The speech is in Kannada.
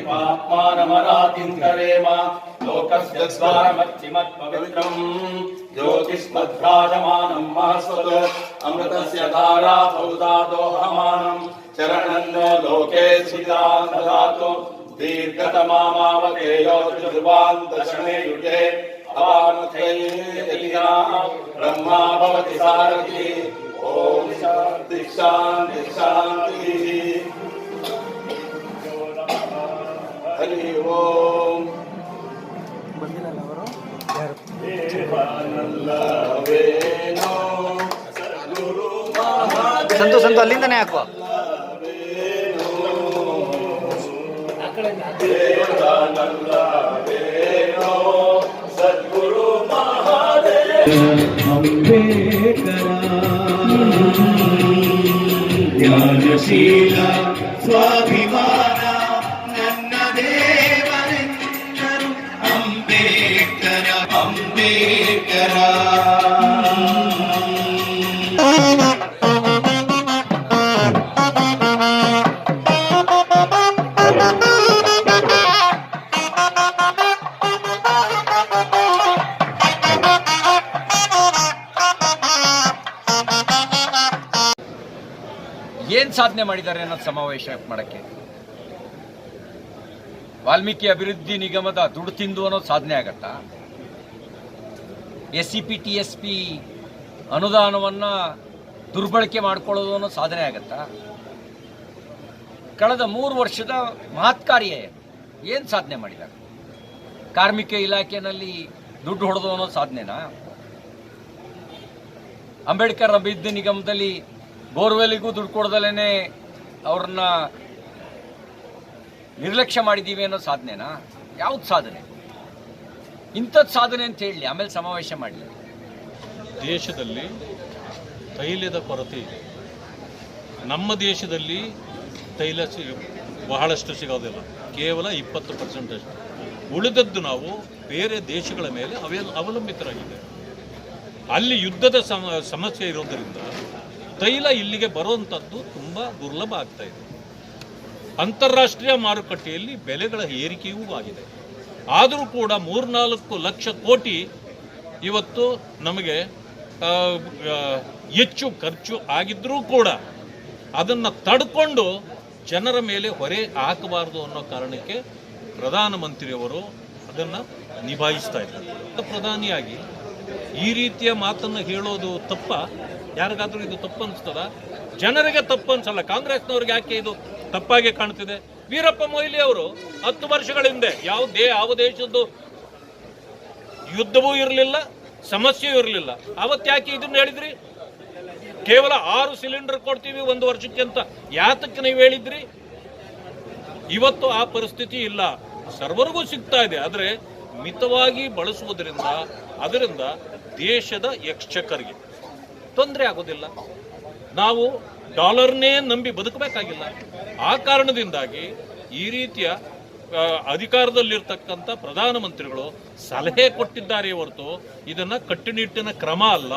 पाप्मानमरातिन्तरेम लोकस्य द्वारमच्चिमत्पवित्रम् ज्योतिष्मद्भ्राजमानम् महस्वत् अमृतस्य धारा बहुधादोहमानम् चरणन्नो लोके स्थितान् ददातु दीर्घतमामावकेयो ध्रुवान्तशने युगे अवानुखैर्यतिना ब्रह्मा भवति सारथि ओम शांति शांति शांति हरि ओम ಸಂತು ಸಂತು ಅಲ್ಲಿಂದನೇ ಹಾಕುವ ಸದ್ಗುರು ಮಹಾದೇವ ಜ್ಞಾನಶೀಲ ಸ್ವಾಭಿಮಾನ ನನ್ನ ದೇವರೆಂದರು ಅಂಬೇಡ್ಕರ ಅಂಬೇಡ್ಕರ. ಏನ್ ಸಾಧನೆ ಮಾಡಿದ್ದಾರೆ ಅನ್ನೋದು ಸಮಾವೇಶ ಮಾಡಕ್ಕೆ. ವಾಲ್ಮೀಕಿ ಅಭಿವೃದ್ಧಿ ನಿಗಮದ ದುಡ್ಡು ತಿಂದು ಅನ್ನೋದು ಸಾಧನೆ ಆಗತ್ತಾ? SCP TSP ಅನುದಾನವನ್ನ ದುರ್ಬಳಕೆ ಮಾಡ್ಕೊಳ್ಳೋದು ಅನ್ನೋ ಸಾಧನೆ ಆಗತ್ತಾ? ಕಳೆದ 3 ವರ್ಷದ ಮಹತ್ ಕಾರ್ಯ ಏನ್ ಸಾಧನೆ ಮಾಡಿದ್ದಾರೆ? ಕಾರ್ಮಿಕ ಇಲಾಖೆಯಲ್ಲಿ ದುಡ್ಡು ಹೊಡೆದು ಅನ್ನೋ ಸಾಧನೆನಾ? ಅಂಬೇಡ್ಕರ್ ಅಭಿವೃದ್ಧಿ ನಿಗಮದಲ್ಲಿ ಬೋರ್ವೆಲ್ಗೂ ದುಡ್ಡು ಕೊಡದಲೇನೆ ಅವ್ರನ್ನ ನಿರ್ಲಕ್ಷ್ಯ ಮಾಡಿದ್ದೀವಿ ಅನ್ನೋ ಸಾಧನೆನಾ? ಯಾವ್ದು ಸಾಧನೆ? ಇಂಥದ್ದು ಸಾಧನೆ ಅಂತ ಹೇಳಿ ಆಮೇಲೆ ಸಮಾವೇಶ ಮಾಡಲಿ. ದೇಶದಲ್ಲಿ ತೈಲದ ಕೊರತೆ ಇದೆ. ನಮ್ಮ ದೇಶದಲ್ಲಿ ತೈಲ ಬಹಳಷ್ಟು ಸಿಗೋದಿಲ್ಲ, ಕೇವಲ 20% ಅಷ್ಟು. ಉಳಿದದ್ದು ನಾವು ಬೇರೆ ದೇಶಗಳ ಮೇಲೆ ಅವಲಂಬಿತರಾಗಿದೆ. ಅಲ್ಲಿ ಯುದ್ಧದ ಸಮಸ್ಯೆ ಇರೋದರಿಂದ ತೈಲ ಇಲ್ಲಿಗೆ ಬರುವಂಥದ್ದು ತುಂಬ ದುರ್ಲಭ ಆಗ್ತಾ ಇದೆ. ಅಂತಾರಾಷ್ಟ್ರೀಯ ಮಾರುಕಟ್ಟೆಯಲ್ಲಿ ಬೆಲೆಗಳ ಏರಿಕೆಯೂ ಆಗಿದೆ. ಆದರೂ ಕೂಡ 3-4 ಲಕ್ಷ ಕೋಟಿ ಇವತ್ತು ನಮಗೆ ಹೆಚ್ಚು ಖರ್ಚು ಆಗಿದ್ದರೂ ಕೂಡ ಅದನ್ನು ತಡ್ಕೊಂಡು ಜನರ ಮೇಲೆ ಹೊರೆ ಹಾಕಬಾರ್ದು ಅನ್ನೋ ಕಾರಣಕ್ಕೆ ಪ್ರಧಾನಮಂತ್ರಿಯವರು ಅದನ್ನು ನಿಭಾಯಿಸ್ತಾ ಇದ್ದಾರೆ. ಪ್ರಧಾನಿಯಾಗಿ ಈ ರೀತಿಯ ಮಾತನ್ನು ಹೇಳೋದು ತಪ್ಪ? ಯಾರಿಗಾದ್ರೂ ಇದು ತಪ್ಪು ಅನಿಸ್ತದ? ಜನರಿಗೆ ತಪ್ಪು ಅನ್ಸಲ್ಲ, ಕಾಂಗ್ರೆಸ್ನವ್ರಿಗೆ ಯಾಕೆ ಇದು ತಪ್ಪಾಗಿ ಕಾಣ್ತಿದೆ? ವೀರಪ್ಪ ಮೊಯ್ಲಿ ಅವರು 10 ವರ್ಷಗಳ ಹಿಂದೆ ಯಾವ ದೇಶದ್ದು ಯುದ್ಧವೂ ಇರಲಿಲ್ಲ, ಸಮಸ್ಯೆಯೂ ಇರಲಿಲ್ಲ, ಅವತ್ತು ಯಾಕೆ ಇದನ್ನ ಹೇಳಿದ್ರಿ? ಕೇವಲ 6 ಸಿಲಿಂಡರ್ ಕೊಡ್ತೀವಿ 1 ವರ್ಷಕ್ಕೆ ಅಂತ ಯಾತಕ್ಕೆ ನೀವು ಹೇಳಿದ್ರಿ? ಇವತ್ತು ಆ ಪರಿಸ್ಥಿತಿ ಇಲ್ಲ, ಸರ್ವರಿಗೂ ಸಿಗ್ತಾ ಇದೆ. ಆದರೆ ಮಿತವಾಗಿ ಬಳಸುವುದರಿಂದ ಅದರಿಂದ ದೇಶದ ಎಕ್ಸ್ಚೆಕರ್ಗೆ ತೊಂದರೆ ಆಗೋದಿಲ್ಲ. ನಾವು ಡಾಲರ್ನೇ ನಂಬಿ ಬದುಕಬೇಕಾಗಿಲ್ಲ. ಆ ಕಾರಣದಿಂದಾಗಿ ಈ ರೀತಿಯ ಅಧಿಕಾರದಲ್ಲಿರ್ತಕ್ಕಂಥ ಪ್ರಧಾನಮಂತ್ರಿಗಳು ಸಲಹೆ ಕೊಟ್ಟಿದ್ದಾರೆ ಹೊರತು ಇದನ್ನ ಕಟ್ಟುನಿಟ್ಟಿನ ಕ್ರಮ ಅಲ್ಲ.